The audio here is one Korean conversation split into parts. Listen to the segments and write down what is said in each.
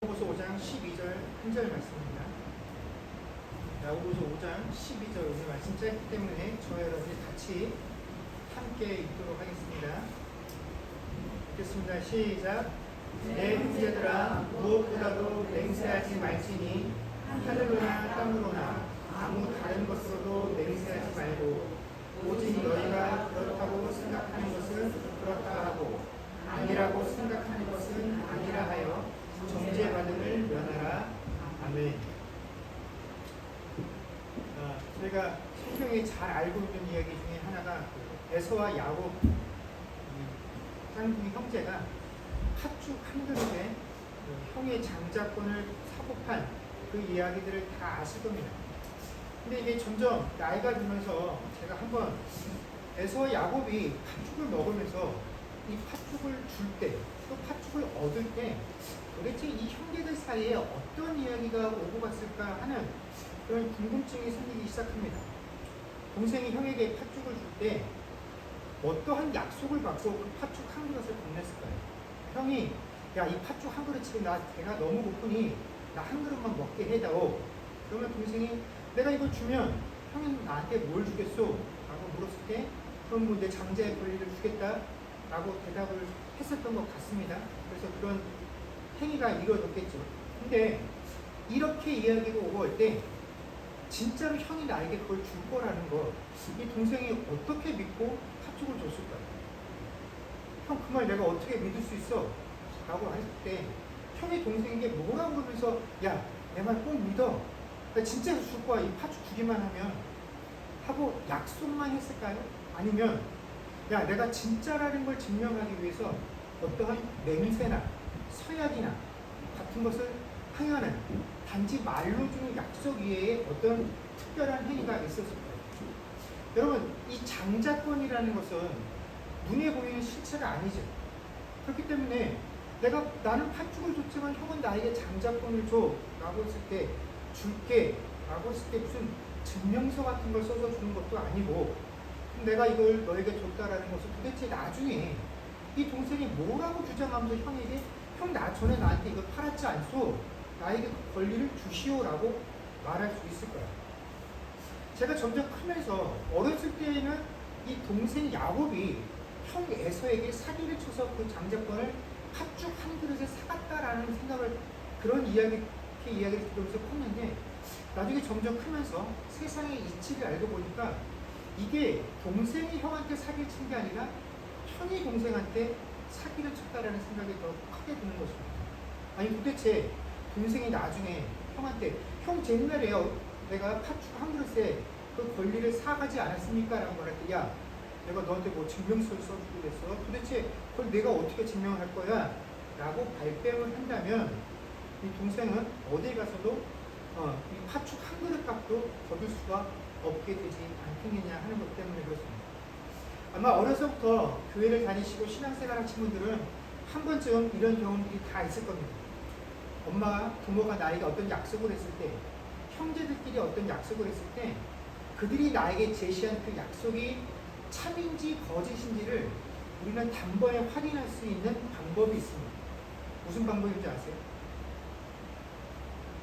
야고보서 5장 12절 한 절 말씀입니다. 야고보서 5장 12절 오늘 말씀 짧기 때문에 저와 여러분이 같이 함께 읽도록 하겠습니다. 읽겠습니다. 시작. 내 형제들아 무엇보다도 맹세하지 말지니 하늘로나 땅으로나 아무 다른 것으로도 맹세하지 말고 오직 너희가 그렇다고 생각하는 것은 그렇다 하고 아니라고 생각하는 것은 아니라 하여 정죄받음을 면하라. 아멘. 저희가 성경에 잘 알고 있는 이야기 중에 하나가 에서와 야곱 쌍둥이 형제가 팥죽 한 그릇에 형의 장자권을 사고판 그 이야기들을 다 아실 겁니다. 근데 이게 점점 나이가 들면서 제가 한번 에서와 야곱이 팥죽을 먹으면서 이 팥죽을 줄 때, 또 팥죽을 얻을 때 도대체 이 형제들 사이에 어떤 이야기가 오고 갔을까 하는 그런 궁금증이 생기기 시작합니다. 동생이 형에게 팥죽을 줄 때 어떠한 약속을 받고 그 팥죽 한 그릇을 건넸을까요? 형이 야, 이 팥죽 한 그릇 지금 배가 너무 고프니 나 한 그릇만 먹게 해다오. 그러면 동생이 내가 이걸 주면 형이 나한테 뭘 주겠소? 라고 물었을 때 그럼 뭐 내 장자의 권리를 주겠다 라고 대답을 했었던 것 같습니다. 그래서 그런 행위가 이루어졌겠죠. 근데 이렇게 이야기가 오고 올 때 진짜로 형이 나에게 그걸 줄 거라는 거, 이 동생이 어떻게 믿고 팥죽을 줬을까요? 형, 그 말 내가 어떻게 믿을 수 있어? 라고 했을 때 형이 동생에게 뭐라고 그러면서 야, 내 말 꼭 믿어. 나 진짜로 줄 거야. 이 팥죽 주기만 하면 하고 약속만 했을까요? 아니면 야, 내가 진짜라는 걸 증명하기 위해서 어떠한 맹세나 서약이나 같은 것을 행하는 단지 말로 주는 약속 이외에 어떤 특별한 행위가 있었을 거예요. 여러분, 이 장자권이라는 것은 눈에 보이는 실체가 아니죠. 그렇기 때문에 나는 팥죽을 줬지만 형은 나에게 장자권을 줘 라고 했을 때 줄게 라고 했을 때 무슨 증명서 같은 걸 써서 주는 것도 아니고 내가 이걸 너에게 줬다라는 것은 도대체 나중에 이 동생이 뭐라고 주장하면서 형에게 형, 전에 나한테 이거 팔았지 않소? 나에게 그 권리를 주시오라고 말할 수 있을 거야. 제가 점점 크면서 어렸을 때에는 이 동생 야곱이 형 에서에게 사기를 쳐서 그 장자권을 팥죽 한 그릇에 사갔다라는 생각을 그런 이야기를 들으면서 컸는데 나중에 점점 크면서 세상의 이치를 알고 보니까 이게 동생이 형한테 사기를 친 게 아니라 형이 동생한테 사기를 쳤다라는 생각이 더 크게 드는 것입니다. 아니 도대체 동생이 나중에 형한테 형 옛날에요 내가 팥죽 한 그릇에 그 권리를 사가지 않았습니까? 라고 말할 때 야, 내가 너한테 뭐 증명서를 써주고 그랬어. 도대체 그걸 내가 어떻게 증명할 거야? 라고 발뺌을 한다면 이 동생은 어디 가서도 이 팥죽 한 그릇 값도 거둘 수가 없게 되지 않겠느냐 하는 것 때문에 그렇습니다. 아마 어려서부터 교회를 다니시고 신앙생활 하신 분들은 한 번쯤 이런 경험들이 다 있을 겁니다. 부모가 나에게 어떤 약속을 했을 때, 형제들끼리 어떤 약속을 했을 때 그들이 나에게 제시한 그 약속이 참인지 거짓인지를 우리는 단번에 확인할 수 있는 방법이 있습니다. 무슨 방법인지 아세요?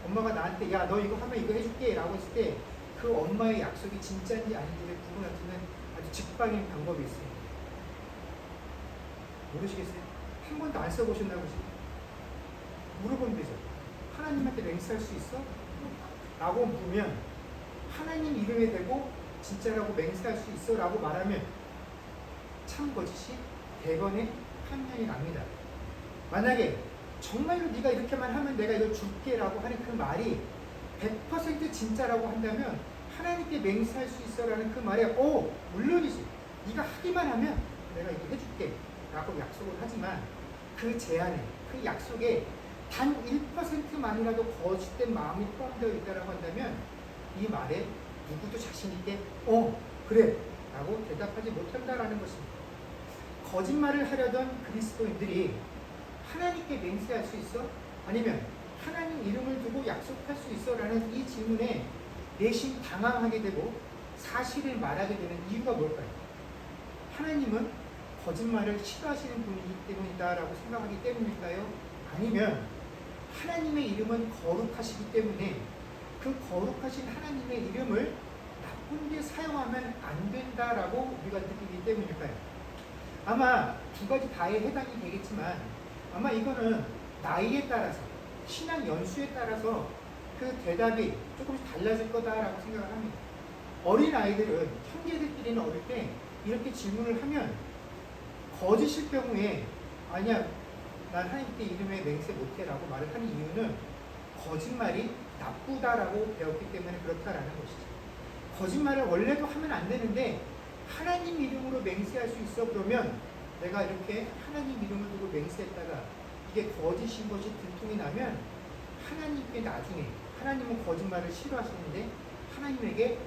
엄마가 나한테 야, 너 이거 하면 이거 해줄게 라고 했을 때 그 엄마의 약속이 진짜인지 아닌지를 구분할 수 있는 아주 직방인 방법이 있습니다. 모르시겠어요? 한 번도 안 써보셨나 보시죠? 물어보면 되죠. 하나님한테 맹세할 수 있어? 라고 물으면 하나님 이름에 대고 진짜라고 맹세할 수 있어? 라고 말하면 참 거짓이 대번에 판명이 납니다. 만약에 정말로 네가 이렇게만 하면 내가 이거 줄게 라고 하는 그 말이 100% 진짜라고 한다면 하나님께 맹세할 수 있어 라는 그 말에 물론이지. 네가 하기만 하면 내가 이거 해줄게 라고 약속을 하지만 그 제안에, 그 약속에 단 1%만이라도 거짓된 마음이 포함되어 있다고 한다면 이 말에 누구도 자신있게 그래 라고 대답하지 못한다라는 것입니다. 거짓말을 하려던 그리스도인들이 하나님께 맹세할 수 있어? 아니면 하나님 이름을 두고 약속할 수 있어? 라는 이 질문에 내심 당황하게 되고 사실을 말하게 되는 이유가 뭘까요? 하나님은 거짓말을 싫어하시는 분이기 때문이다 라고 생각하기 때문일까요? 아니면 하나님의 이름은 거룩하시기 때문에 그 거룩하신 하나님의 이름을 나쁜 데 사용하면 안 된다라고 우리가 느끼기 때문일까요? 아마 두 가지 다에 해당이 되겠지만 아마 이거는 나이에 따라서 신앙 연수에 따라서 그 대답이 조금씩 달라질 거다라고 생각을 합니다. 어린 아이들은 형제들끼리는 어릴 때 이렇게 질문을 하면 거짓일 경우에 아니야 난 하나님께 이름에 맹세 못해라고 말을 하는 이유는 거짓말이 나쁘다라고 배웠기 때문에 그렇다라는 것이죠. 거짓말을 원래도 하면 안 되는데 하나님 이름으로 맹세할 수 있어. 그러면 내가 이렇게 하나님 이름을 두고 맹세했다가 이게 거짓인 것이 들통이 나면 하나님께 나중에 하나님은 거짓말을 싫어하시는데 하나님에게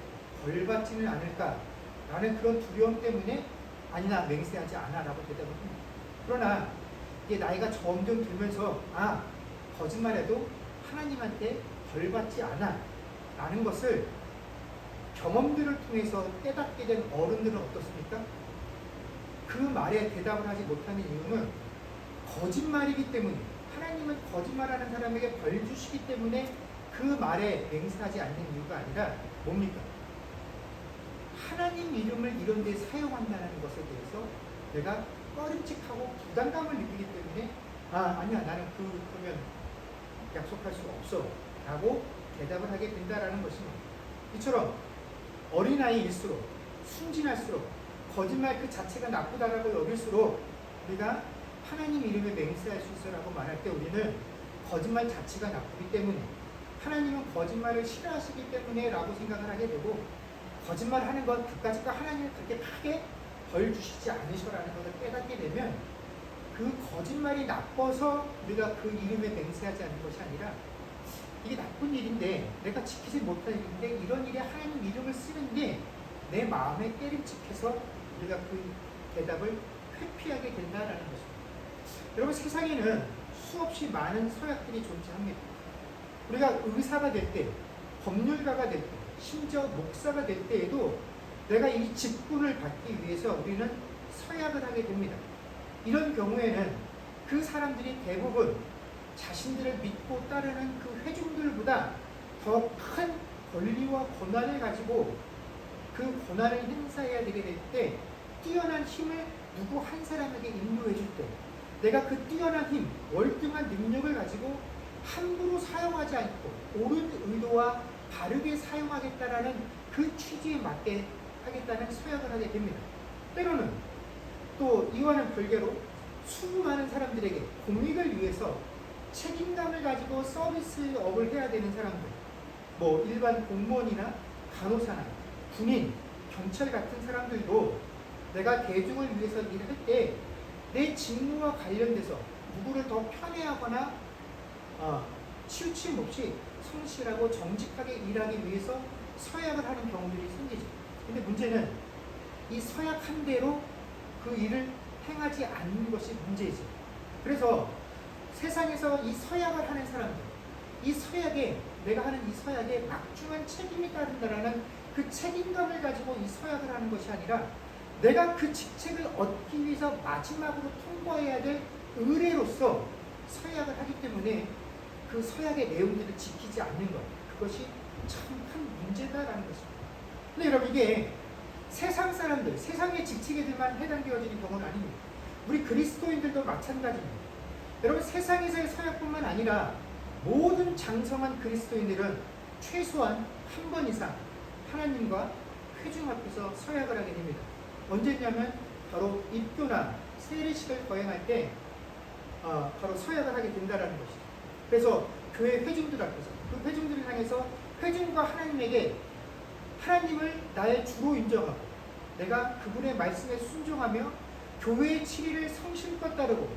벌받지는 않을까라는 그런 두려움 때문에 아니 나 맹세하지 않아라고 대답을 합니다. 그러나 이게 나이가 점점 들면서 거짓말해도 하나님한테 벌받지 않아 라는 것을 경험들을 통해서 깨닫게 된 어른들은 어떻습니까? 그 말에 대답을 하지 못하는 이유는 거짓말이기 때문에 하나님은 거짓말하는 사람에게 벌 주시기 때문에 그 말에 맹세하지 않는 이유가 아니라 뭡니까? 하나님 이름을 이런 데 사용한다는 것에 대해서 내가 꺼림칙하고 부담감을 느끼기 때문에 아니야 나는 그러면 약속할 수 없어 라고 대답을 하게 된다라는 것입니다. 이처럼 어린아이일수록 순진할수록 거짓말 그 자체가 나쁘다라고 여길수록 우리가 하나님 이름에 맹세할 수 있어라고 말할 때 우리는 거짓말 자체가 나쁘기 때문에 하나님은 거짓말을 싫어하시기 때문에 라고 생각을 하게 되고 거짓말하는 건 그까짓거 하나님을 그렇게 크게 벌 주시지 않으셔라는 것을 깨닫게 되면 그 거짓말이 나빠서 우리가 그 이름에 맹세하지 않는 것이 아니라 이게 나쁜 일인데 내가 지키지 못할 일인데 이런 일에 하나님 이름을 쓰는 게 내 마음에 깨림칙해서 우리가 그 대답을 회피하게 된다는 것입니다. 여러분 세상에는 수없이 많은 서약들이 존재합니다. 우리가 의사가 될 때, 법률가가 될 때, 심지어 목사가 될 때에도 내가 이 직분을 받기 위해서 우리는 서약을 하게 됩니다. 이런 경우에는 그 사람들이 대부분 자신들을 믿고 따르는 그 회중들보다 더 큰 권리와 권한을 가지고 그 권한을 행사해야 되게 될 때 뛰어난 힘을 누구 한 사람에게 인도해 줄 때 내가 그 뛰어난 힘, 월등한 능력을 가지고 함부로 사용하지 않고 옳은 의도와 바르게 사용하겠다라는 그 취지에 맞게 하겠다는 서약을 하게 됩니다. 때로는 또 이와는 별개로 수많은 사람들에게 공익을 위해서 책임감을 가지고 서비스업을 해야 되는 사람들, 뭐 일반 공무원이나 간호사나 군인, 경찰 같은 사람들도 내가 대중을 위해서 일을 할 때 내 직무와 관련돼서 누구를 더 편애하거나 치우침 없이 성실하고 정직하게 일하기 위해서 서약을 하는 경우들이 생기죠. 근데 문제는 이 서약한 대로 그 일을 행하지 않는 것이 문제이죠. 그래서 세상에서 이 서약을 하는 사람들, 이 서약에 내가 하는 이 서약에 막중한 책임이 따른다라는 그 책임감을 가지고 이 서약을 하는 것이 아니라 내가 그 직책을 얻기 위해서 마지막으로 통과해야 될 의뢰로서 서약을 하기 때문에 그 서약의 내용들을 지키지 않는 것, 그것이 참 큰 문제다라는 것입니다. 근데 여러분 이게 세상 사람들, 세상의 직책에들만 해당되어지는 경우는 아닙니다. 우리 그리스도인들도 마찬가지입니다. 여러분 세상에서의 서약뿐만 아니라 모든 장성한 그리스도인들은 최소한 한 번 이상 하나님과 회중 앞에서 서약을 하게 됩니다. 언제냐면 바로 입교나 세례식을 거행할 때 바로 서약을 하게 된다는 것이죠. 그래서 교회 회중들 앞에서 그 회중들을 향해서 회중과 하나님에게 하나님을 나의 주로 인정하고 내가 그분의 말씀에 순종하며 교회의 치리를 성실껏 따르고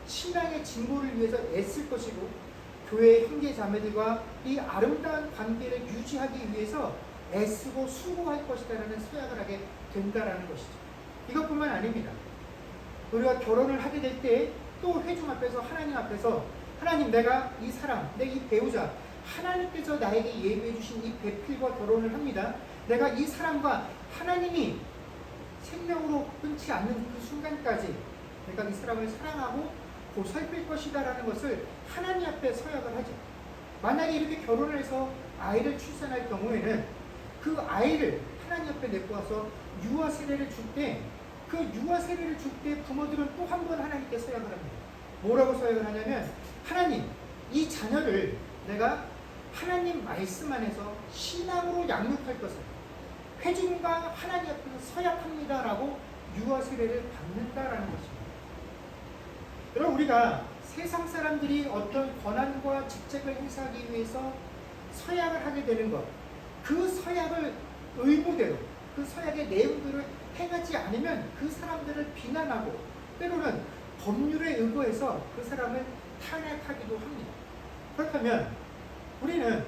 신앙의 진보를 위해서 애쓸 것이고 교회의 형제 자매들과 이 아름다운 관계를 유지하기 위해서 애쓰고 수고할 것이다라는 서약을 하게 된다라는 것이죠. 이것뿐만 아닙니다. 우리가 결혼을 하게 될 때 또 회중 앞에서 하나님 앞에서 하나님 내가 이 사람, 내 이 배우자 하나님께서 나에게 예비해 주신 이 배필과 결혼을 합니다. 내가 이 사람과 하나님이 생명으로 끊지 않는 그 순간까지 내가 이 사람을 사랑하고 보살필 것이다라는 것을 하나님 앞에 서약을 하죠. 만약에 이렇게 결혼을 해서 아이를 출산할 경우에는 그 아이를 하나님 앞에 내고 와서 유아 세례를 줄 때, 그 유아 세례를 줄 때 부모들은 또 한 번 하나님께 서약을 합니다. 뭐라고 서약을 하냐면, 하나님, 이 자녀를 내가 하나님 말씀 안에서 신앙으로 양육할 것을 회중과 하나님 앞에서 서약합니다라고 유아 세례를 받는다라는 것입니다. 여러분, 우리가 세상 사람들이 어떤 권한과 직책을 행사하기 위해서 서약을 하게 되는 것, 그 서약을 의무대로, 그 서약의 내용들을 행하지 않으면 그 사람들을 비난하고 때로는 법률에 의거해서 그 사람을 탄핵하기도 합니다. 그렇다면 우리는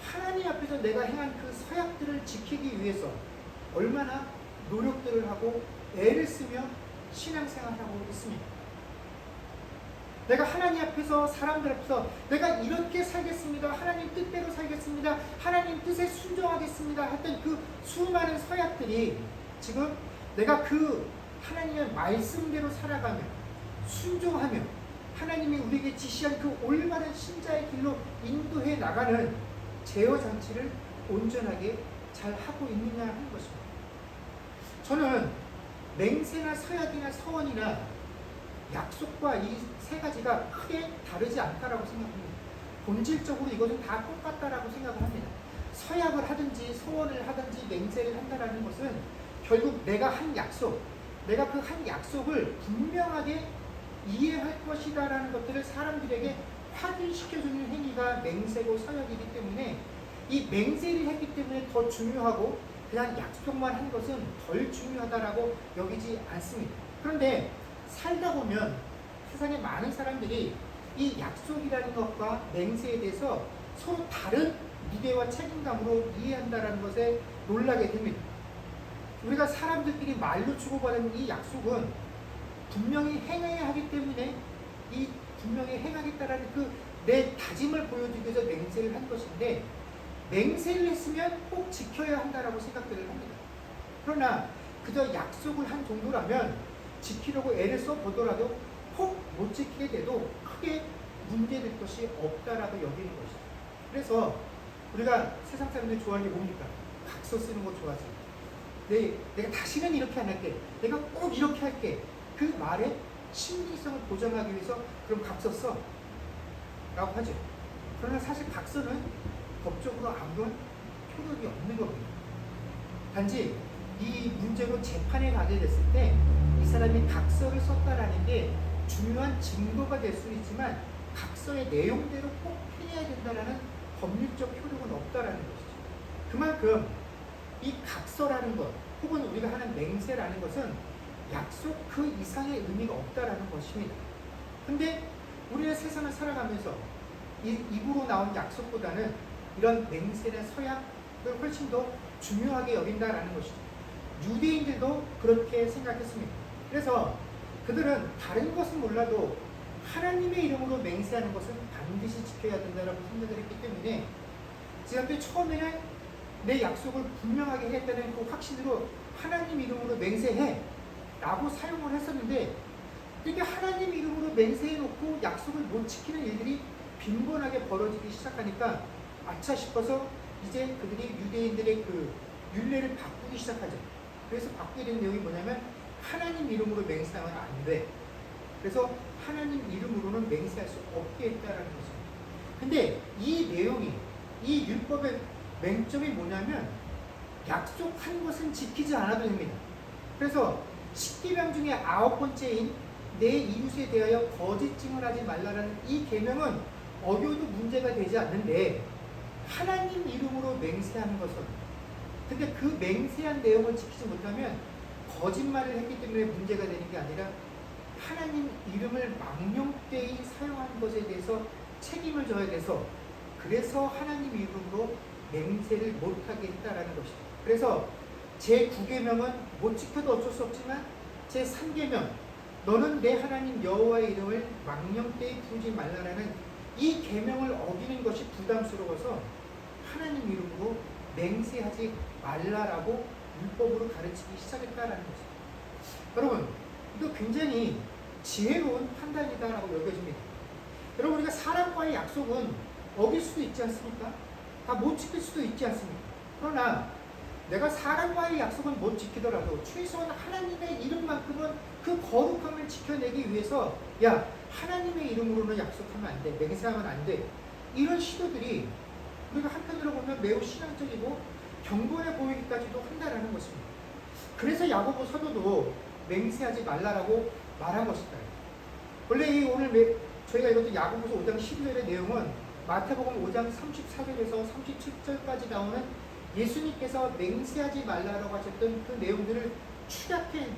하나님 앞에서 내가 행한 그 서약들을 지키기 위해서 얼마나 노력들을 하고 애를 쓰며 신앙생활을 하고 있습니다. 내가 하나님 앞에서, 사람들 앞에서 내가 이렇게 살겠습니다, 하나님 뜻대로 살겠습니다, 하나님 뜻에 순종하겠습니다 했던 그 수많은 서약들이 지금 내가 그 하나님의 말씀대로 살아가며 순종하며 하나님이 우리에게 지시한 그 올바른 신자의 길로 인도해 나가는 제어 장치를 온전하게 잘 하고 있느냐 하는 것입니다. 저는 맹세나 서약이나 서원이나 약속과 이 세 가지가 크게 다르지 않다라고 생각합니다. 본질적으로 이것은 다 똑같다라고 생각을 합니다. 서약을 하든지 서원을 하든지 맹세를 한다라는 것은 결국 내가 한 약속, 내가 그 한 약속을 분명하게 이해할 것이다라는 것들을 사람들에게 확인시켜주는 행위가 맹세고 서약이기 때문에, 이 맹세를 했기 때문에 더 중요하고 그냥 약속만 한 것은 덜 중요하다라고 여기지 않습니다. 그런데 살다 보면 세상에 많은 사람들이 이 약속이라는 것과 맹세에 대해서 서로 다른 무게와 책임감으로 이해한다는 것에 놀라게 됩니다. 우리가 사람들끼리 말로 주고받은 이 약속은 분명히 행해야 하기 때문에 이 분명히 행하겠다라는 그 내 다짐을 보여주기 위해서 맹세를 한 것인데, 맹세를 했으면 꼭 지켜야 한다라고 생각들을 합니다. 그러나 그저 약속을 한 정도라면 지키려고 애를 써보더라도 꼭 못 지키게 돼도 크게 문제될 것이 없다라고 여기는 것이죠. 그래서 우리가 세상 사람들이 좋아하는 게 뭡니까? 각서 쓰는 거 좋아하지. 내가 다시는 이렇게 안 할게, 내가 꼭 이렇게 할게, 그 말의 신빙성을 보장하기 위해서 그럼 각서 써 라고 하죠. 그러나 사실 각서는 법적으로 아무런 효력이 없는 겁니다. 단지 이 문제로 재판에 가게 됐을 때 이 사람이 각서를 썼다라는 게 중요한 증거가 될 수 있지만 각서의 내용대로 꼭 해야 된다는 법률적 효력은 없다라는 것이죠. 그만큼 이 각서라는 것, 혹은 우리가 하는 맹세라는 것은 약속 그 이상의 의미가 없다라는 것입니다. 근데 우리는 세상을 살아가면서 입으로 나온 약속보다는 이런 맹세나 서약을 훨씬 더 중요하게 여긴다라는 것이죠. 유대인들도 그렇게 생각했습니다. 그래서 그들은 다른 것은 몰라도 하나님의 이름으로 맹세하는 것은 반드시 지켜야 된다라고 생각을 했기 때문에 지금도 처음에는 내 약속을 분명하게 했다는 그 확신으로 하나님 이름으로 맹세해 라고 사용을 했었는데, 이렇게 하나님 이름으로 맹세해놓고 약속을 못 지키는 일들이 빈번하게 벌어지기 시작하니까 아차 싶어서 이제 그들이 유대인들의 그 율례를 바꾸기 시작하죠. 그래서 바꾸게 된 내용이 뭐냐면, 하나님 이름으로 맹세하면 안 돼. 그래서 하나님 이름으로는 맹세할 수 없게 했다라는 거죠. 근데 이 내용이, 이 율법의 맹점이 뭐냐면 약속한 것은 지키지 않아도 됩니다. 그래서 10계명 중에 9번째인 내 이웃에 대하여 거짓 증언하지 말라라는 이 계명은 어겨도 문제가 되지 않는데, 하나님 이름으로 맹세하는 것은, 근데 그 맹세한 내용을 지키지 못하면 거짓말을 했기 때문에 문제가 되는 게 아니라 하나님 이름을 망령되이 사용한 것에 대해서 책임을 져야 돼서, 그래서 하나님 이름으로 맹세를 못하게 했다라는 것이죠. 그래서 제9계명은 못 지켜도 어쩔 수 없지만 제3계명, 너는 내 하나님 여호와의 이름을 망령되이 부르지 말라라는 이 계명을 어기는 것이 부담스러워서 하나님 이름으로 맹세하지 말라라고 율법으로 가르치기 시작했다라는 거죠. 여러분, 이거 굉장히 지혜로운 판단이다라고 여겨집니다. 여러분, 우리가 사람과의 약속은 어길 수도 있지 않습니까? 다 못 지킬 수도 있지 않습니까? 그러나 내가 사람과의 약속은 못 지키더라도 최소한 하나님의 이름만큼은 그 거룩함을 지켜내기 위해서 야, 하나님의 이름으로는 약속하면 안 돼, 맹세하면 안 돼, 이런 시도들이 우리가 한편으로 보면 매우 신앙적이고 경건해 보이기까지도 한다라는 것입니다. 그래서 야고보 사도도 맹세하지 말라라고 말한 것이다. 원래 이 오늘 저희가 읽었던 야고보서 5장 12절의 내용은 마태복음 5장 34절에서 37절까지 나오는 예수님께서 맹세하지 말라라고 하셨던 그 내용들을 축약해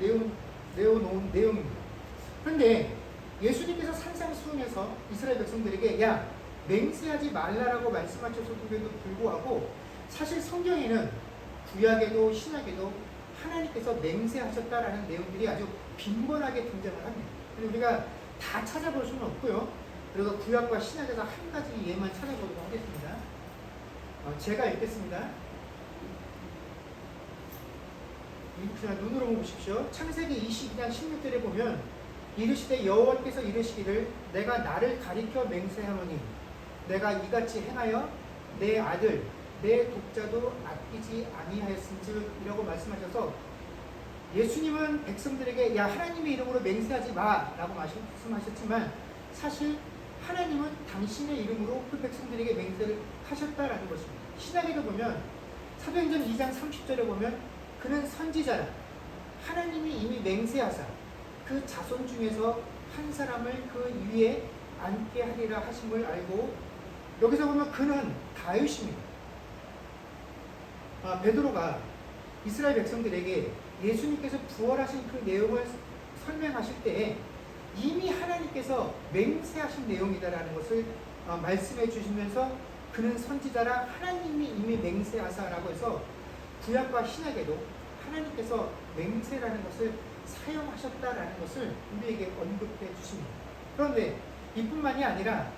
내어놓은 내용입니다. 그런데 예수님께서 산상수훈에서 이스라엘 백성들에게 야, 맹세하지 말라라고 말씀하셨음에도 불구하고 사실 성경에는 구약에도 신약에도 하나님께서 맹세하셨다라는 내용들이 아주 빈번하게 등장을 합니다. 근데 우리가 다 찾아볼 수는 없고요. 그래서 구약과 신약에서 한 가지 예만 찾아보도록 하겠습니다. 제가 읽겠습니다. 그냥 눈으로 보십시오. 창세기 22장 16절에 보면 이르시되 여호와께서 이르시기를 내가 나를 가리켜 맹세하노니 내가 이같이 행하여 내 아들 내 독자도 아끼지 아니하였은즉 이라고 말씀하셔서 예수님은 백성들에게 야, 하나님의 이름으로 맹세하지 마 라고 말씀하셨지만 사실 하나님은 당신의 이름으로 그 백성들에게 맹세를 하셨다라는 것입니다. 신약에도 보면 사도행전 2장 30절에 보면 그는 선지자라 하나님이 이미 맹세하사 그 자손 중에서 한 사람을 그 위에 앉게 하리라 하심을 알고, 여기서 보면 그는 다윗입니다. 베드로가 이스라엘 백성들에게 예수님께서 부활하신 그 내용을 설명하실 때에 이미 하나님께서 맹세하신 내용이다라는 것을 말씀해 주시면서 그는 선지자라 하나님이 이미 맹세하사라고 해서 구약과 신약에도 하나님께서 맹세라는 것을 사용하셨다라는 것을 우리에게 언급해 주십니다. 그런데 이뿐만이 아니라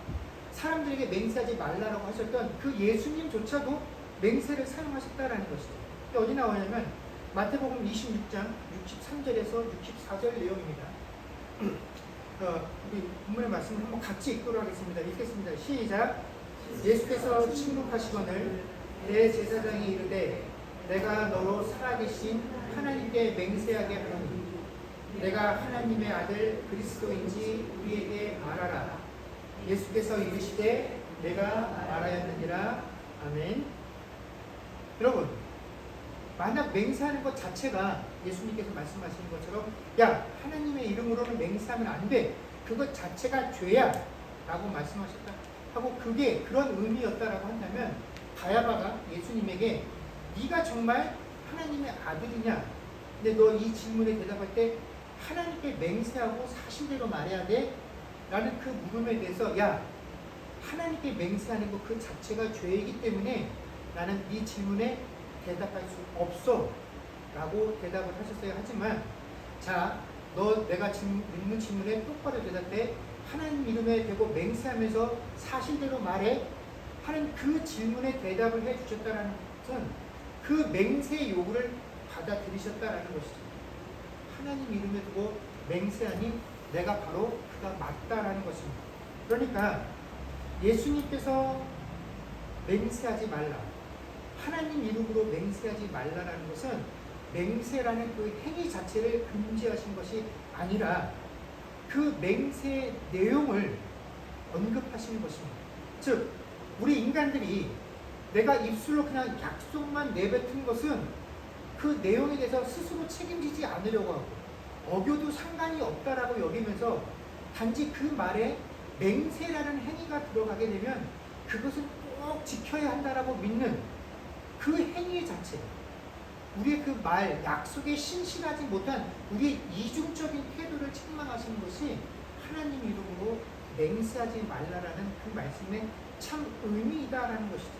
사람들에게 맹세하지 말라라고 하셨던 그 예수님조차도 맹세를 사용하셨다라는 것이죠. 어디 나오냐면 마태복음 26장 63절에서 64절 내용입니다. 우리 본문의 말씀을 한번 같이 읽도록 하겠습니다. 읽겠습니다. 시작. 예수께서 침묵하시거늘 대제사장이 이르되 내가 너로 살아계신 하나님께 맹세하게 하노니 내가 하나님의 아들 그리스도인지 우리에게 말하라. 예수께서 이르시되 내가 말하였느니라. 아멘. 여러분, 만약 맹세하는 것 자체가 예수님께서 말씀하시는 것처럼 야, 하나님의 이름으로는 맹세하면 안 돼, 그것 자체가 죄야 라고 말씀하셨다 하고 그게 그런 의미였다라고 한다면 바야바가 예수님에게 네가 정말 하나님의 아들이냐, 근데 너 이 질문에 대답할 때 하나님께 맹세하고 사실대로 말해야 돼? 라는 그 물음에 대해서 야, 하나님께 맹세하는 것 그 자체가 죄이기 때문에 나는 네 질문에 대답할 수 없어 라고 대답을 하셨어요. 하지만 자, 너 내가 묻는 질문에 똑바로 대답해, 하나님 이름에 대고 맹세하면서 사실대로 말해 하는 그 질문에 대답을 해 주셨다는 것은 그 맹세의 요구를 받아들이셨다라는 것이죠. 하나님 이름에 두고 맹세하니 내가 바로 그가 맞다라는 것입니다. 그러니까 예수님께서 맹세하지 말라, 하나님 이름으로 맹세하지 말라라는 것은 맹세라는 그 행위 자체를 금지하신 것이 아니라 그 맹세의 내용을 언급하시는 것입니다. 즉, 우리 인간들이 내가 입술로 그냥 약속만 내뱉은 것은 그 내용에 대해서 스스로 책임지지 않으려고 하고 어겨도 상관이 없다라고 여기면서 단지 그 말에 맹세라는 행위가 들어가게 되면 그것은 꼭 지켜야 한다라고 믿는 그 행위 자체, 우리의 그 말, 약속에 신실하지 못한 우리의 이중적인 태도를 책망하시는 것이 하나님 이름으로 맹세하지 말라라는 그 말씀의 참 의미이다라는 것이죠.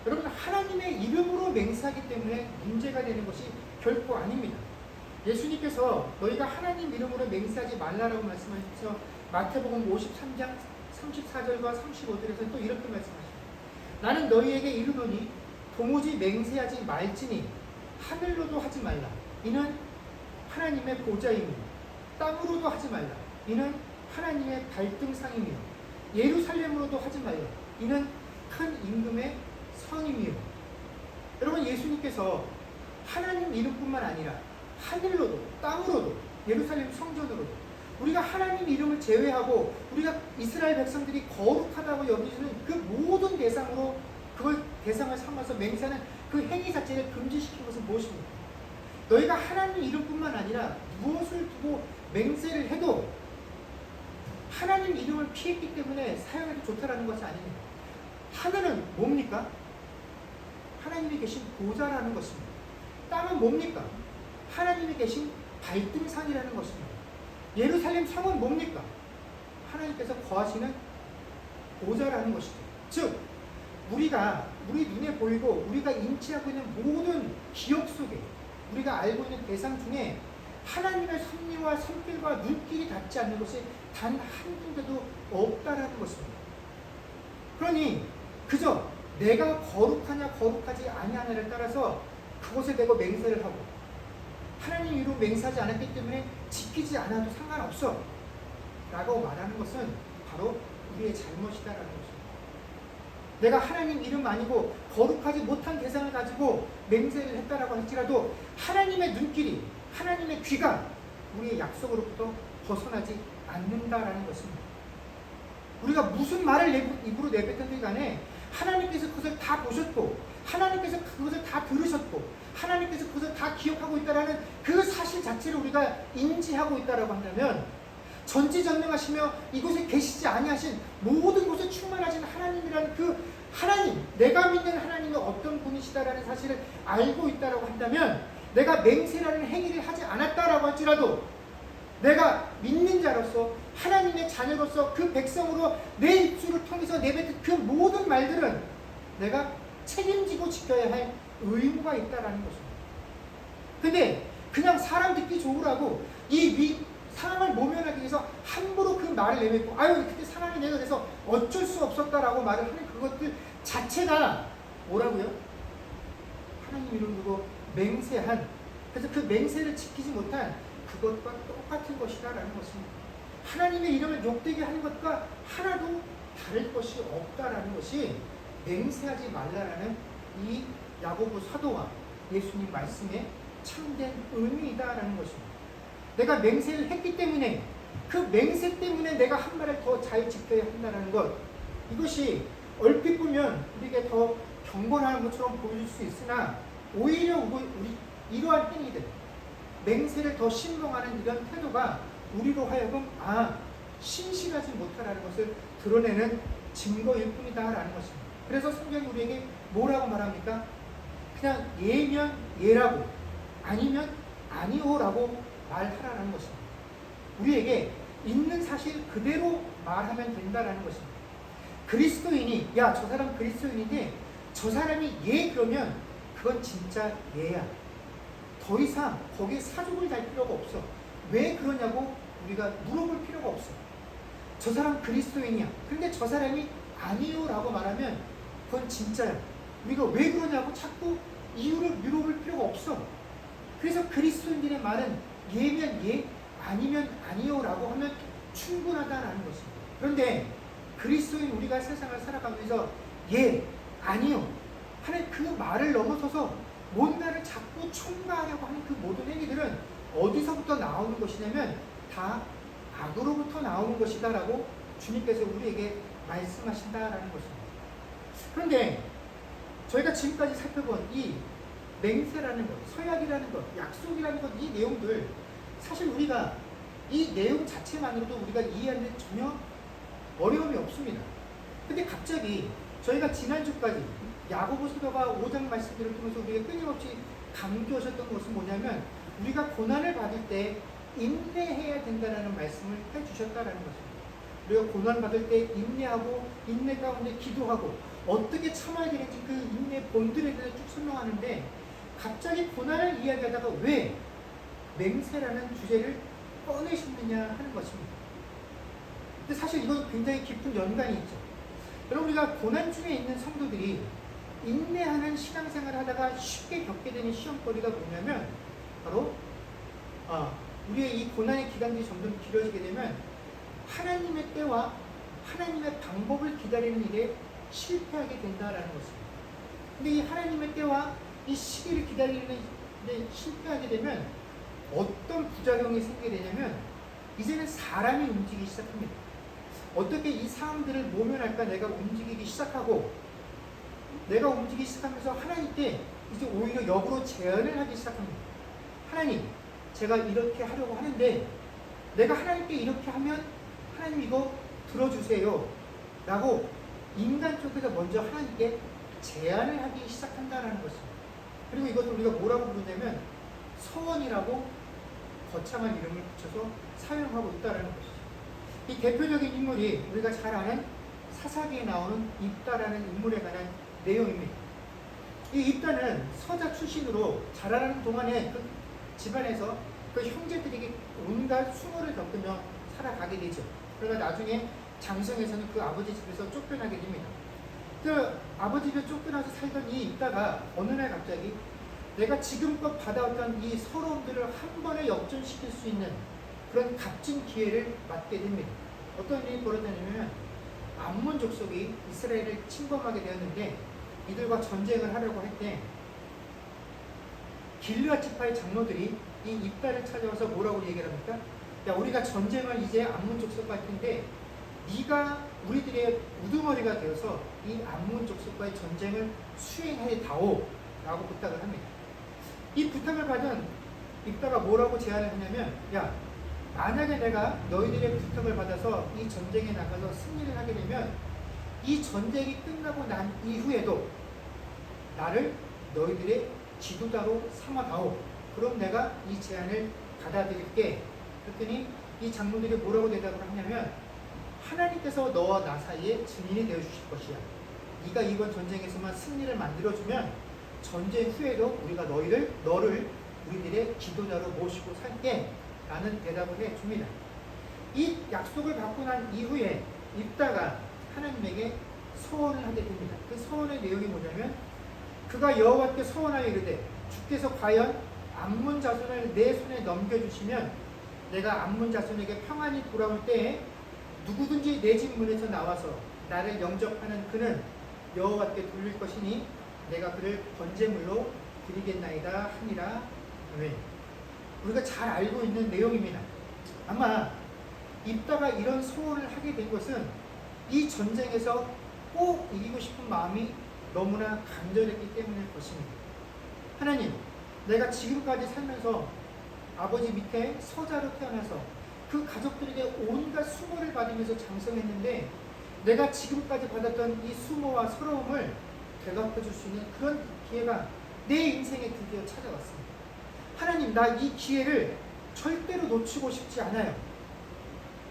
여러분, 하나님의 이름으로 맹세하기 때문에 문제가 되는 것이 결코 아닙니다. 예수님께서 너희가 하나님 이름으로 맹세하지 말라라고 말씀하셔서 마태복음 53장 34절과 35절에서 또 이렇게 말씀하십니다. 나는 너희에게 이르노니 도무지 맹세하지 말지니 하늘로도 하지 말라. 이는 하나님의 보좌이니 땅으로도 하지 말라. 이는 하나님의 발등상이며 예루살렘으로도 하지 마요. 이는 큰 임금의 성이며. 여러분, 예수님께서 하나님 이름뿐만 아니라 하늘로도 땅으로도 예루살렘 성전으로도 우리가 하나님 이름을 제외하고 우리가 이스라엘 백성들이 거룩하다고 여기는 그 모든 대상으로 그걸 대상을 삼아서 맹세하는 그 행위 자체를 금지시킨 것은 무엇입니까? 너희가 하나님 이름뿐만 아니라 무엇을 두고 맹세를 해도 하나님 이름을 피했기 때문에 사용해도 좋다라는 것이 아닙니다. 하늘은 뭡니까? 하나님이 계신 보좌라는 것입니다. 땅은 뭡니까? 하나님이 계신 발등상이라는 것입니다. 예루살렘 성은 뭡니까? 하나님께서 거하시는 보좌라는 것이죠. 즉 우리가 우리 눈에 보이고 우리가 인지하고 있는 모든 기억 속에 우리가 알고 있는 대상 중에 하나님의 섭리와 성길과 눈길이 닿지 않는 것이 단 한 군데도 없다라는 것입니다. 그러니 그저 내가 거룩하냐 거룩하지 아니하냐를 따라서 그곳에 대고 맹세를 하고 하나님 이름 맹세하지 않았기 때문에 지키지 않아도 상관없어 라고 말하는 것은 바로 우리의 잘못이다라는 것입니다. 내가 하나님 이름 아니고 거룩하지 못한 대상을 가지고 맹세를 했다라고 할지라도 하나님의 눈길이 하나님의 귀가 우리의 약속으로부터 벗어나지 않는다라는 것입니다. 우리가 무슨 말을 입으로 내뱉든지 간에 하나님께서 그것을 다 보셨고 하나님께서 그것을 다 들으셨고 하나님께서 그것을 다 기억하고 있다라는 그 사실 자체를 우리가 인지하고 있다라고 한다면 전지전능하시며 이곳에 계시지 아니하신 모든 곳에 충만하신 하나님이라는 그 하나님, 내가 믿는 하나님이 어떤 분이시다라는 사실을 알고 있다라고 한다면 내가 맹세라는 행위를 하지 않았다라고 할지라도 내가 믿는 자로서 하나님의 자녀로서 그 백성으로 내 입술을 통해서 내뱉은 그 모든 말들은 내가 책임지고 지켜야 할 의무가 있다라는 것입니다. 근데 그냥 사람 듣기 좋으라고 상황을 모면하기 위해서 함부로 그 말을 내뱉고 아유 그때 상황이 내가 그래서 어쩔 수 없었다라고 말을 하는 그것들 자체가 뭐라고요? 하나님 이름 두고 맹세한, 그래서 그 맹세를 지키지 못한 그것과 똑같은 것이다라는 것입니다. 하나님의 이름을 욕되게 하는 것과 하나도 다를 것이 없다라는 것이 맹세하지 말라라는 이 야고보 사도와 예수님 말씀의 참된 의미이다라는 것입니다. 내가 맹세를 했기 때문에 그 맹세 때문에 내가 한 말을 더 잘 지켜야 한다는 것, 이것이 얼핏 보면 우리에게 더 경건한 것처럼 보일 수 있으나 오히려 우리 이러한 행위들, 맹세를 더 신봉하는 이런 태도가 우리로 하여금 신실하지 못하라는 것을 드러내는 증거일 뿐이다라는 것입니다. 그래서 성경이 우리에게 뭐라고 말합니까? 그냥 예면 예라고 아니면 아니오라고 말하라는 것입니다. 우리에게 있는 사실 그대로 말하면 된다라는 것입니다. 그리스도인이 야 저 사람 그리스도인인데 저 사람이 예 그러면 그건 진짜 예야. 더 이상 거기에 사족을 달 필요가 없어. 왜 그러냐고 우리가 물어볼 필요가 없어. 저 사람 그리스도인이야. 근데 저 사람이 아니요 라고 말하면 그건 진짜야. 우리가 왜 그러냐고 자꾸 이유를 물어볼 필요가 없어. 그래서 그리스도인들의 말은 예면 예, 아니면 아니요 라고 하면 충분하다라는 것입니다. 그런데 그리스도인 우리가 세상을 살아가면서 예, 아니요 하는 그 말을 넘어서서 뭔가를 자꾸 첨가하려고 하는 그 모든 행위들은 어디서부터 나오는 것이냐면 다 악으로부터 나오는 것이다 라고 주님께서 우리에게 말씀하신다라는 것입니다. 그런데 저희가 지금까지 살펴본 이 맹세라는 것, 서약이라는 것, 약속이라는 것, 이 내용들 사실 우리가 이 내용 자체만으로도 우리가 이해하는 데 전혀 어려움이 없습니다. 근데 갑자기 저희가 지난주까지 야고보 사도가 5장 말씀들을 통해서 우리가 끊임없이 강조하셨던 것은 뭐냐면 우리가 고난을 받을 때 인내해야 된다는 말씀을 해주셨다라는 것입니다. 우리가 고난 받을 때 인내하고 인내 가운데 기도하고 어떻게 참아야 되는지 그 인내 본들에 대해서 쭉 설명하는데 갑자기 고난을 이야기하다가 왜 맹세라는 주제를 꺼내셨느냐 하는 것입니다. 근데 사실 이건 굉장히 깊은 연관이 있죠. 여러분 우리가 고난 중에 있는 성도들이 인내하는 신앙생활을 하다가 쉽게 겪게 되는 시험거리가 뭐냐면 바로 우리의 이 고난의 기간들이 점점 길어지게 되면 하나님의 때와 하나님의 방법을 기다리는 일에 실패하게 된다라는 것입니다. 근데 이 하나님의 때와 이 시기를 기다리는 일에 실패하게 되면 어떤 부작용이 생기게 되냐면 이제는 사람이 움직이기 시작합니다. 어떻게 이 상황들을 모면할까 내가 움직이기 시작하고 내가 움직이기 시작하면서 하나님께 이제 오히려 역으로 제안을 하기 시작합니다. 하나님, 제가 이렇게 하려고 하는데 내가 하나님께 이렇게 하면 하나님 이거 들어주세요 라고 인간 쪽에서 먼저 하나님께 제안을 하기 시작한다는 것입니다. 그리고 이것을 우리가 뭐라고 부르냐면 서원이라고 거창한 이름을 붙여서 사용하고 있다는 것이죠. 이 대표적인 인물이 우리가 잘 아는 사사기에 나오는 입다라는 인물에 관한 내용입니다. 이 입다는 서자 출신으로 자라는 동안에 그 집안에서 그 형제들에게 온갖 수모를 겪으며 살아가게 되죠. 그러다 나중에 장성에서는 그 아버지 집에서 쫓겨나게 됩니다. 그 아버지 집에 쫓겨나서 살던 이 입다가 어느 날 갑자기 내가 지금껏 받아왔던 이 서러움들을 한 번에 역전시킬 수 있는 그런 값진 기회를 맞게 됩니다. 어떤 일이 벌어졌냐면 암몬 족속이 이스라엘을 침범하게 되었는데 이들과 전쟁을 하려고 할 때 길르앗 지파의 장로들이 이 입다를 찾아와서 뭐라고 얘기를 합니까? 야, 우리가 전쟁을 이제 암몬 족속과 할 텐데 네가 우리들의 우두머리가 되어서 이 암몬 족속과의 전쟁을 수행해 다오 라고 부탁을 합니다. 이 부탁을 받은 입다가 뭐라고 제안을 하냐면 야, 만약에 내가 너희들의 부탁을 받아서 이 전쟁에 나가서 승리를 하게 되면 이 전쟁이 끝나고 난 이후에도 나를 너희들의 지도자로 삼아다오. 그럼 내가 이 제안을 받아들일게. 그랬더니 이 장로들이 뭐라고 대답을 하냐면 하나님께서 너와 나 사이에 증인이 되어 주실 것이야. 네가 이번 전쟁에서만 승리를 만들어주면 전쟁 후에도 우리가 너를 우리들의 지도자로 모시고 살게 라는 대답을 해줍니다. 이 약속을 받고 난 이후에 입다가 하나님에게 서원을 하게 됩니다. 그 서원의 내용이 뭐냐면 그가 여호와께 서원하여 이르되 주께서 과연 암몬 자손을 내 손에 넘겨주시면 내가 암몬 자손에게 평안히 돌아올 때에 누구든지 내 집 문에서 나와서 나를 영접하는 그는 여호와께 돌릴 것이니 내가 그를 번제물로 드리겠나이다 하니라. 아멘. 우리가 잘 알고 있는 내용입니다. 아마 입다가 이런 소원을 하게 된 것은 이 전쟁에서 꼭 이기고 싶은 마음이 너무나 간절했기 때문일 것입니다. 하나님, 내가 지금까지 살면서 아버지 밑에 서자로 태어나서 그 가족들에게 온갖 수모를 받으면서 장성했는데 내가 지금까지 받았던 이 수모와 서러움을 되갚아줄 수 있는 그런 기회가 내 인생에 드디어 찾아왔습니다. 하나님, 나 이 기회를 절대로 놓치고 싶지 않아요.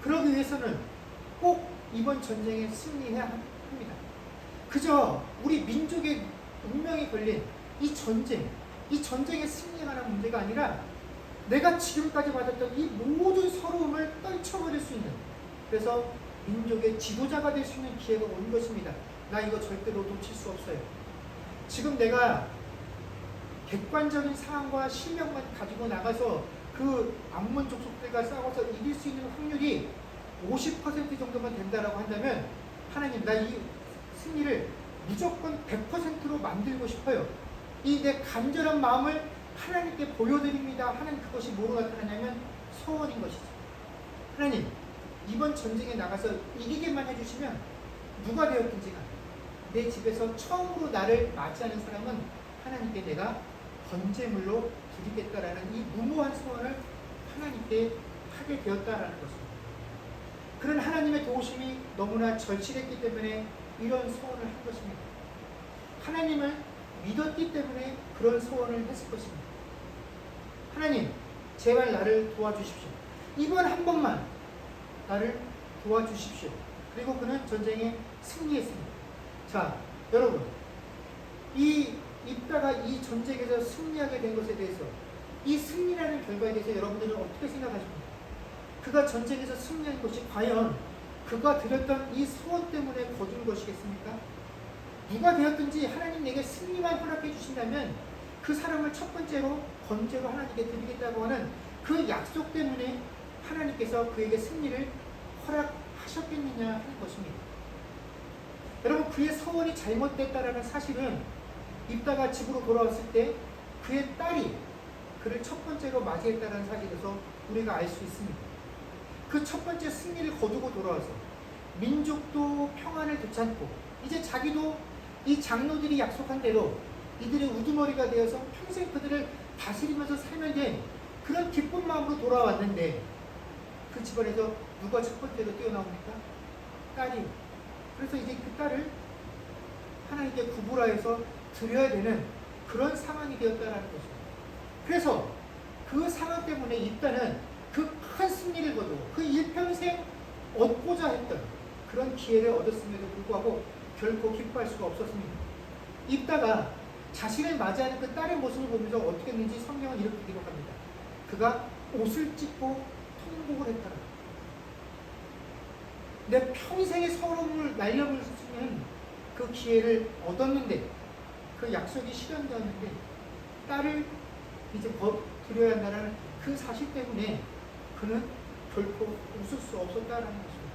그러기 위해서는 꼭 이번 전쟁에 승리해야 합니다. 그저 우리 민족의 운명이 걸린 이 전쟁에 승리하는 문제가 아니라 내가 지금까지 받았던 이 모든 서러움을 떨쳐버릴 수 있는, 그래서 민족의 지도자가 될 수 있는 기회가 온 것입니다. 나 이거 절대로 놓칠 수 없어요. 지금 내가 객관적인 상황과 실력만 가지고 나가서 그 암몬 족속들과 싸워서 이길 수 있는 확률이 50% 정도만 된다라고 한다면 하나님, 나 이 승리를 무조건 100%로 만들고 싶어요. 이 내 간절한 마음을 하나님께 보여드립니다 하는 그것이 뭐로 나타나냐면 소원인 것이죠. 하나님, 이번 전쟁에 나가서 이기게만 해주시면 누가 되었든지 간에 내 집에서 처음으로 나를 맞이하는 사람은 하나님께 내가 번제물로 드리겠다라는 이 무모한 소원을 하나님께 하게 되었다라는 것입니다. 그런 하나님의 도우심이 너무나 절실했기 때문에 이런 소원을 한 것입니다. 하나님을 믿었기 때문에 그런 소원을 했을 것입니다. 하나님, 제발 나를 도와주십시오. 이번 한 번만 나를 도와주십시오. 그리고 그는 전쟁에 승리했습니다. 자, 여러분, 이 입다가 이 전쟁에서 승리하게 된 것에 대해서, 이 승리라는 결과에 대해서 여러분들은 어떻게 생각하십니까? 그가 전쟁에서 승리한 것이 과연 그가 드렸던 이 소원 때문에 거둔 것이겠습니까? 누가 되었든지 하나님 내게 승리만 허락해 주신다면 그 사람을 첫 번째로 번제로 하나님께 드리겠다고 하는 그 약속 때문에 하나님께서 그에게 승리를 허락하셨겠느냐 하는 것입니다. 여러분, 그의 서원이 잘못됐다라는 사실은 입다가 집으로 돌아왔을 때 그의 딸이 그를 첫 번째로 맞이했다는 사실에서 우리가 알 수 있습니다. 그 첫 번째 승리를 거두고 돌아와서 민족도 평안을 되찾고 이제 자기도 이 장로들이 약속한 대로 이들의 우두머리가 되어서 평생 그들을 다스리면서 살면 된 그런 기쁜 마음으로 돌아왔는데 그 집안에서 누가 첫 번째로 뛰어나옵니까? 딸이. 그래서 이제 그 딸을 하나님께 구부라해서 드려야 되는 그런 상황이 되었다는 것입니다. 그래서 그 상황 때문에 입다는 그 큰 승리를 거두고 그 일평생 얻고자 했던 그런 기회를 얻었음에도 불구하고 결코 기뻐할 수가 없었습니다. 입다가 자신을 맞이하는 그 딸의 모습을 보면서 어떻게 했는지 성경은 이렇게 기록합니다. 그가 옷을 찢고 통곡을 했더라. 내 평생의 서러움을 날려버릴 수 있는 그 기회를 얻었는데 그 약속이 실현되었는데 딸을 이제 드려야 한다는 그 사실 때문에 그는 결코 웃을 수 없었다라는 것입니다.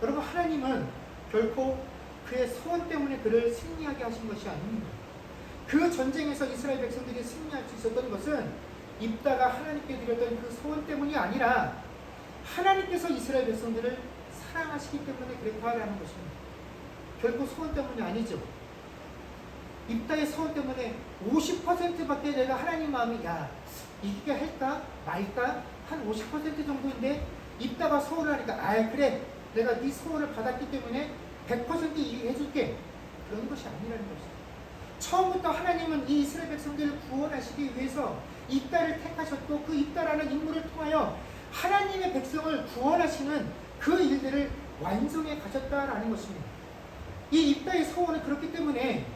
여러분, 하나님은 결코 그의 소원 때문에 그를 승리하게 하신 것이 아닙니다. 그 전쟁에서 이스라엘 백성들이 승리할 수 있었던 것은 입다가 하나님께 드렸던 그 소원 때문이 아니라 하나님께서 이스라엘 백성들을 사랑하시기 때문에 그랬다라는 것입니다. 결코 소원 때문이 아니죠. 입다의 소원 때문에 50%밖에 내가 하나님 마음이 이기게 할까 말까 한 50% 정도인데 입다가 소원을 하니까 그래 내가 네 소원을 받았기 때문에 100% 이기게 해줄게, 그런 것이 아니라는 것이죠. 처음부터 하나님은 이 이스라엘 백성들을 구원하시기 위해서 입다를 택하셨고 그 입다라는 인물을 통하여 하나님의 백성을 구원하시는 그 일들을 완성해 가셨다라는 것입니다. 이 입다의 소원은 그렇기 때문에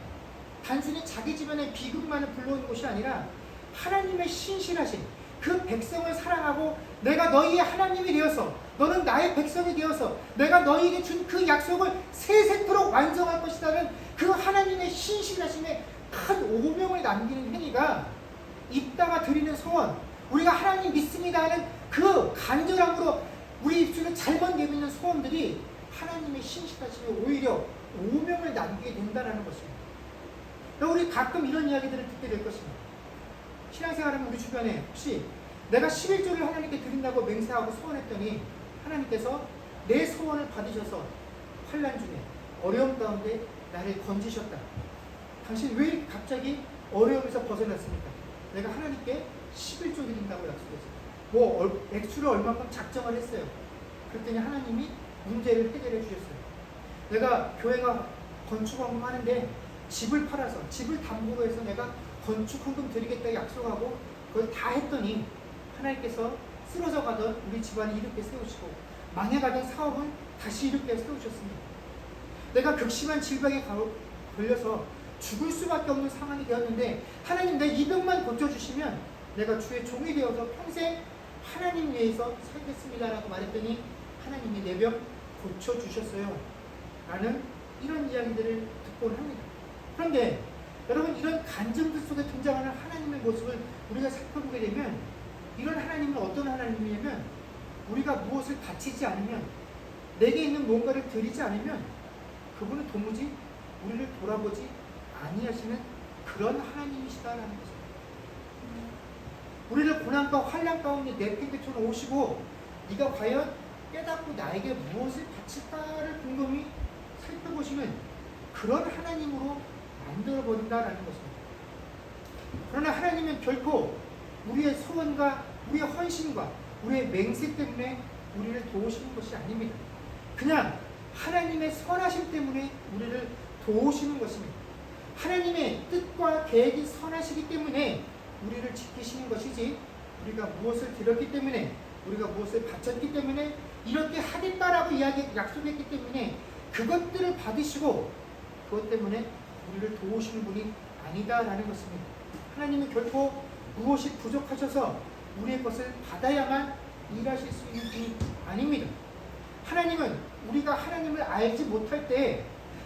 단순히 자기 집안의 비극만을 불러오는 것이 아니라 하나님의 신실하신 그 백성을 사랑하고 내가 너희의 하나님이 되어서 너는 나의 백성이 되어서 내가 너희에게 준 그 약속을 세세토록 완성할 것이라는 그 하나님의 신실하심에 큰 오명을 남기는 행위가 입다가 드리는 소원, 우리가 하나님 믿습니다 하는 그 간절함으로 우리 입술을 잘못 내미는 소원들이 하나님의 신실하심에 오히려 오명을 남기게 된다는 것입니다. 우리 가끔 이런 이야기들을 듣게 될 것입니다. 신앙생활하면 우리 주변에 혹시 내가 11조를 하나님께 드린다고 맹세하고 소원했더니 하나님께서 내 소원을 받으셔서 환난 중에 어려움 가운데 나를 건지셨다. 당신 왜 이렇게 갑자기 어려움에서 벗어났습니까? 내가 하나님께 11조 드린다고 약속했어요. 액수를 얼마큼 작정을 했어요. 그랬더니 하나님이 문제를 해결해 주셨어요. 내가 교회가 건축원금 하는데 집을 팔아서 집을 담보로 해서 내가 건축헌금 드리겠다고 약속하고 그걸 다 했더니 하나님께서 쓰러져 가던 우리 집안을 이렇게 세우시고 망해가던 사업은 다시 이렇게 세우셨습니다. 내가 극심한 질병에 걸려서 죽을 수밖에 없는 상황이 되었는데 하나님 내 이 병만 고쳐주시면 내가 주의 종이 되어서 평생 하나님 위해서 살겠습니다 라고 말했더니 하나님이 내 병 고쳐주셨어요 라는 이런 이야기들을 듣곤 합니다. 그런데 여러분, 이런 간증들 속에 등장하는 하나님의 모습을 우리가 살펴보게 되면 이런 하나님은 어떤 하나님이냐면 우리가 무엇을 바치지 않으면 내게 있는 뭔가를 드리지 않으면 그분은 도무지 우리를 돌아보지 아니하시는 그런 하나님이시다라는 것입니다. 우리를 고난과 환난 가운데 내팽개쳐 오시고 네가 과연 깨닫고 나에게 무엇을 바칠까를 곰곰이 살펴보시는 그런 하나님으로 만들어버린다라는 것입니다. 그러나 하나님은 결코 우리의 소원과 우리의 헌신과 우리의 맹세 때문에 우리를 도우시는 것이 아닙니다. 그냥 하나님의 선하심 때문에 우리를 도우시는 것입니다. 하나님의 뜻과 계획이 선하시기 때문에 우리를 지키시는 것이지 우리가 무엇을 드렸기 때문에 우리가 무엇을 바쳤기 때문에 이렇게 하겠다라고 약속했기 때문에 그것들을 받으시고 그것 때문에 우리를 도우시는 분이 아니다라는 것입니다. 하나님은 결코 무엇이 부족하셔서 우리의 것을 받아야만 일하실 수 있는 분이 아닙니다. 하나님은 우리가 하나님을 알지 못할 때,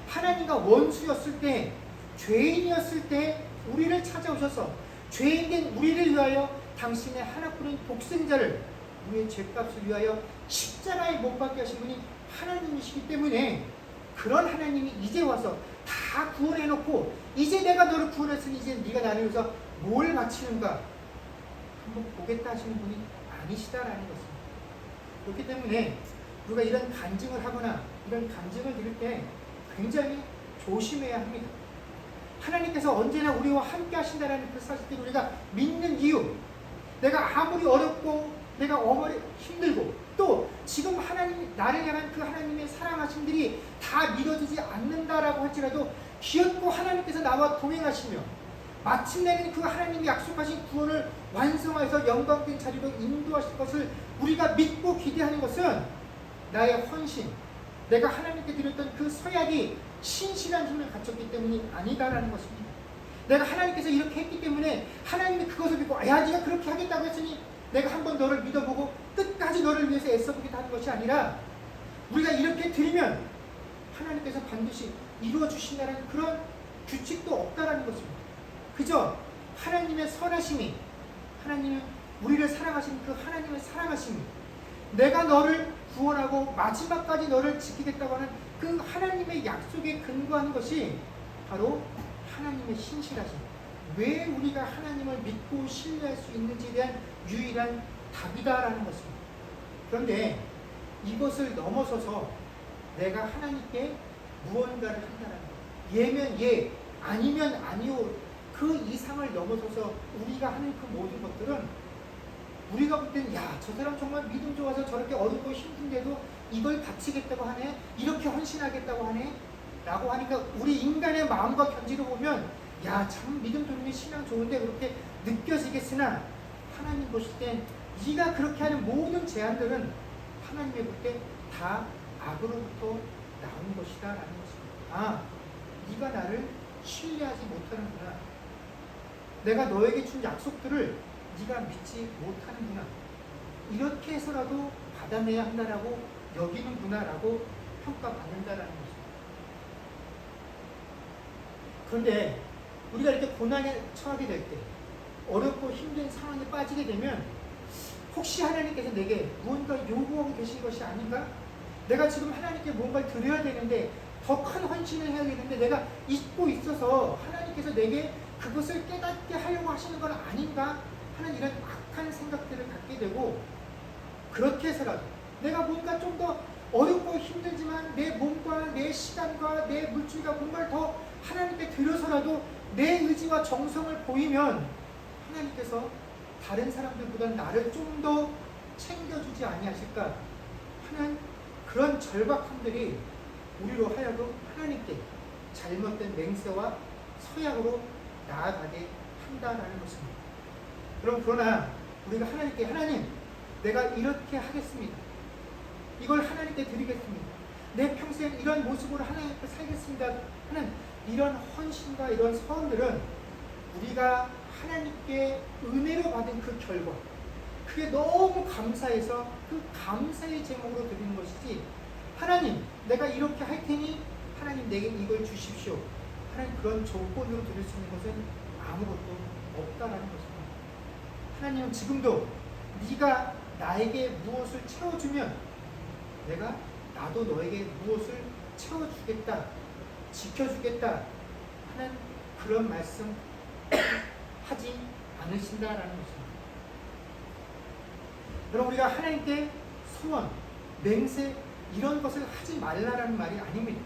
하나님과 원수였을 때, 죄인이었을 때 우리를 찾아오셔서 죄인된 우리를 위하여 당신의 하나뿐인 독생자를 우리의 죄값을 위하여 십자가에 못 박게 하신 분이 하나님이시기 때문에 그런 하나님이 이제 와서 다 구원해놓고 이제 내가 너를 구원했으니 이제 네가 나를 위해서 뭘 바치는가 한번 보겠다 하시는 분이 아니시다라는 것입니다. 그렇기 때문에 우리가 이런 간증을 하거나 이런 간증을 들을 때 굉장히 조심해야 합니다. 하나님께서 언제나 우리와 함께 하신다는 그 사실을 우리가 믿는 이유, 내가 아무리 어렵고 내가 어머니 힘들고 또 지금 하나님 나를 향한 그 하나님의 사랑하심들이 다 믿어지지 않는다라고 할지라도 귀엽고 하나님께서 나와 동행하시며 마침내는 그 하나님이 약속하신 구원을 완성해서 영광된 자리로 인도하실 것을 우리가 믿고 기대하는 것은 나의 헌신, 내가 하나님께 드렸던 그 서약이 신실한 힘을 갖췄기 때문이 아니다라는 것입니다. 내가 하나님께서 이렇게 했기 때문에 하나님이 그것을 믿고 야 네가 그렇게 하겠다고 했으니 내가 한번 너를 믿어보고 끝까지 너를 위해서 애써보겠다 하는 것이 아니라 우리가 이렇게 드리면 하나님께서 반드시 이루어주신다는 그런 규칙도 없다라는 것입니다. 그저 하나님의 선하심이, 하나님은 우리를 사랑하시는 그 하나님의 사랑하심이, 내가 너를 구원하고 마지막까지 너를 지키겠다고 하는 그 하나님의 약속에 근거하는 것이 바로 하나님의 신실하심, 왜 우리가 하나님을 믿고 신뢰할 수 있는지에 대한 유일한 답이다라는 것입니다. 그런데 이것을 넘어서서 내가 하나님께 무언가를 한다는 것, 예면 예, 아니면 아니오, 그 이상을 넘어서서 우리가 하는 그 모든 것들은 우리가 볼 때는 야, 저 사람 정말 믿음 좋아서 저렇게 어렵고 힘든데도 이걸 바치겠다고 하네, 이렇게 헌신하겠다고 하네 라고 하니까 우리 인간의 마음과 견지로 보면 야, 참 믿음 좋은 신앙 좋은데 그렇게 느껴지겠으나 하나님 보실 땐 네가 그렇게 하는 모든 제안들은 하나님이 볼 때 다 악으로부터 나온 것이다 라는 것입니다. 아, 네가 나를 신뢰하지 못하는구나, 내가 너에게 준 약속들을 네가 믿지 못하는구나, 이렇게 해서라도 받아내야 한다라고 여기는구나 라고 평가받는다라는 것입니다. 그런데 우리가 이렇게 고난에 처하게 될 때, 어렵고 힘든 상황에 빠지게 되면 혹시 하나님께서 내게 무언가 요구하고 계신 것이 아닌가? 내가 지금 하나님께 뭔가를 드려야 되는데 더 큰 헌신을 해야 되는데 내가 잊고 있어서 하나님께서 내게 그것을 깨닫게 하려고 하시는 건 아닌가 하는 이런 악한 생각들을 갖게 되고, 그렇게 해서라도 내가 뭔가 좀 더 어렵고 힘들지만 내 몸과 내 시간과 내 물질과 뭔가를 더 하나님께 드려서라도 내 의지와 정성을 보이면 하나님께서 다른 사람들보다 나를 좀 더 챙겨주지 아니하실까 하는 그런 절박함들이 우리로 하여금 하나님께 잘못된 맹세와 서약으로 나아가게 한다라는 것입니다. 그러나 우리가 하나님께 하나님, 내가 이렇게 하겠습니다, 이걸 하나님께 드리겠습니다, 내 평생 이런 모습으로 하나님께 살겠습니다 하는 이런 헌신과 이런 서원들은 우리가 하나님께 은혜로 받은 그 결과, 그게 너무 감사해서 그 감사의 제목으로 드리는 것이지, 하나님 내가 이렇게 할 테니 하나님 내게 이걸 주십시오 하는 그런 조건으로 드릴 수 있는 것은 아무것도 없다라는 것입니다. 하나님은 지금도 네가 나에게 무엇을 채워주면 내가 나도 너에게 무엇을 채워주겠다, 지켜주겠다 하는 그런 말씀 하지 않으신다라는 것입니다. 여러분, 우리가 하나님께 소원, 맹세 이런 것을 하지 말라라는 말이 아닙니다.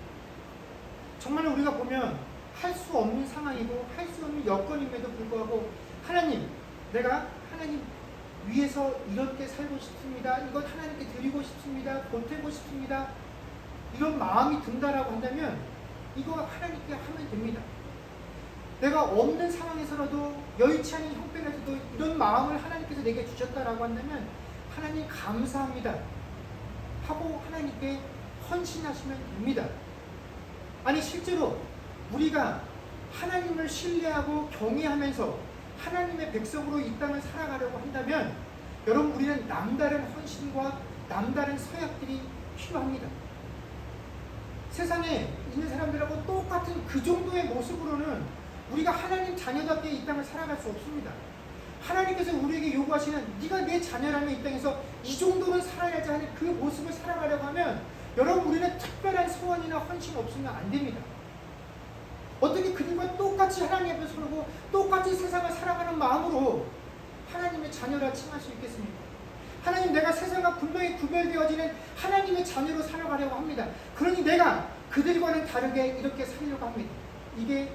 정말 우리가 보면 할 수 없는 상황이고 할 수 없는 여건임에도 불구하고 하나님, 내가 하나님 위해서 이렇게 살고 싶습니다, 이것 하나님께 드리고 싶습니다, 보태고 싶습니다, 이런 마음이 든다라고 한다면 이거 하나님께 하면 됩니다. 내가 없는 상황에서라도 여의치 않은 형편에서도 이런 마음을 하나님께서 내게 주셨다라고 한다면 하나님 감사합니다 하고 하나님께 헌신하시면 됩니다. 아니 실제로 우리가 하나님을 신뢰하고 경외하면서 하나님의 백성으로 이 땅을 살아가려고 한다면 여러분, 우리는 남다른 헌신과 남다른 서약들이 필요합니다. 세상에 있는 사람들하고 똑같은 그 정도의 모습으로는 우리가 하나님 자녀답게 이 땅을 살아갈 수 없습니다. 하나님께서 우리에게 요구하시는 네가 내 자녀라면 이 땅에서 이 정도는 살아야지 하는 그 모습을 살아가려고 하면 여러분 우리는 특별한 소원이나 헌신 없으면 안 됩니다. 어떻게 그들과 똑같이 하나님 앞에 서고 똑같이 세상을 살아가는 마음으로 하나님의 자녀라 칭할 수 있겠습니까? 하나님, 내가 세상과 분명히 구별되어지는 하나님의 자녀로 살아가려고 합니다. 그러니 내가 그들과는 다르게 이렇게 살려고 합니다. 이게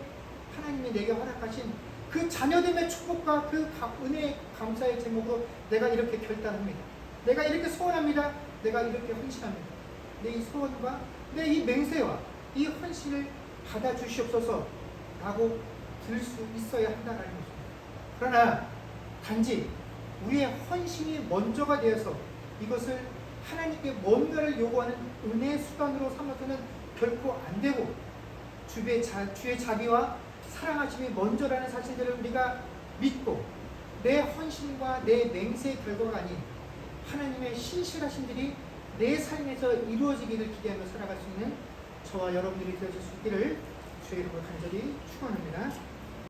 하나님이 내게 허락하신 그 자녀됨의 축복과 그 은혜의 감사의 제목으로 내가 이렇게 결단합니다. 내가 이렇게 소원합니다. 내가 이렇게 헌신합니다. 내 이 소원과 내 이 맹세와 이 헌신을 받아주시옵소서 라고 들 수 있어야 한다는 것입니다. 그러나 단지 우리의 헌신이 먼저가 되어서 이것을 하나님께 뭔가를 요구하는 은혜의 수단으로 삼아서는 결코 안 되고 주의 자비와 사랑하심이 먼저라는 사실들을 우리가 믿고 내 헌신과 내 맹세의 결과가 아닌 하나님의 신실하심들이 내 삶에서 이루어지기를 기대하며 살아갈 수 있는 저와 여러분들이 되어질 수 있기를 주의 이름으로 간절히 축원합니다.